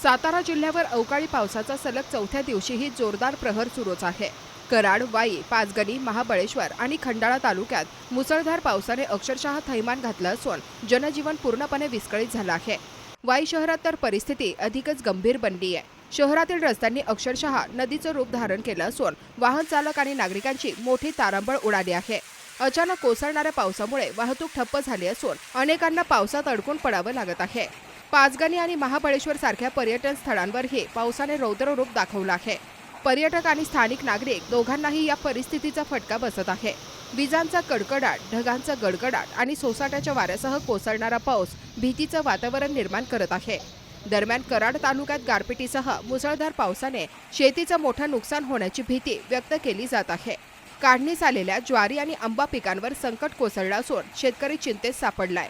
सातारा जिल्ह्यावर अवकाळी पावसाचा सलग चौथ्या दिवशीही जोरदार प्रहर सुरूच आहे। कराड, वाई, पाचगणी, महाबळेश्वर आणि खंडाळा तालुक्यात मुसळधार पावसाने अक्षरशः थैमान घातलं असून जनजीवन पूर्णपणे विस्कळीत झालं आहे। वाई शहरात तर परिस्थिती अधिकच गंभीर बनली आहे। शहरातील रस्त्यांनी अक्षरशः नदीचं रूप धारण केलं असून वाहन चालक आणि नागरिकांची मोठी तारांबळ उडाली आहे। अचानक कोसळणाऱ्या पावसामुळे वाहतूक ठप्प झाली असून अनेकांना पावसात अडकून पडावं लागत आहे। पाचगणी आणि महाबळेश्वर सारख्या पर्यटन स्थळांवरही पावसाने रौद्र रूप दाखवलं आहे। पर्यटक आणि स्थानिक नागरिक दोघांनाही या परिस्थितीचा फटका बसत आहे। विजांचा कडकडाट, ढगांचा गडगडाट आणि सोसाट्याच्या वाऱ्यासह कोसळणारा पाऊस भीतीचं वातावरण निर्माण करत आहे। दरम्यान कराड तालुक्यात गारपिटीसह मुसळधार पावसाने शेतीचं मोठं नुकसान होण्याची भीती व्यक्त केली जात आहे। काढणीस आलेल्या ज्वारी आणि आंबा पिकांवर संकट कोसळलं असून शेतकरी चिंतेत सापडलाय।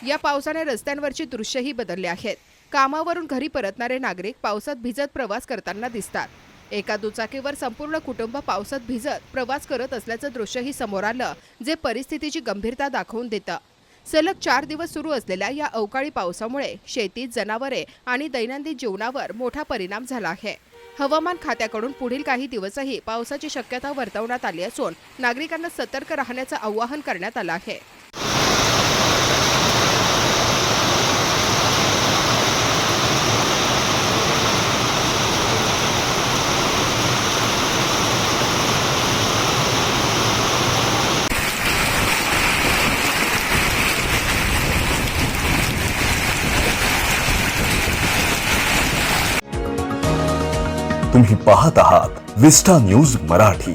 या पावसाने रस्त्यांवरची दृश्यही बदलली आहेत। कामावरून घरी परतणारे नागरिक पावसात भिजत प्रवास करताना दिसतात। एका दुचाकीवर संपूर्ण कुटुंब पावसात भिजत प्रवास करत असल्याचं दृश्यही समोर आलं, जे परिस्थितीची गंभीरता दाखवून देतं। सलग 4 दिवस सुरू असलेल्या या अवकाळी पावसामुळे शेती, जनावरे आणि दैनंदिन जीवनावर मोठा परिणाम झाला आहे। हवामान खात्याकडून पुढील काही दिवसही पावसाची शक्यता वर्तवण्यात आली असून नागरिकांना सतर्क राहण्याचं आवाहन करण्यात आलं आहे। तुम्ही पाहत आहात विस्टा न्यूज मराठी।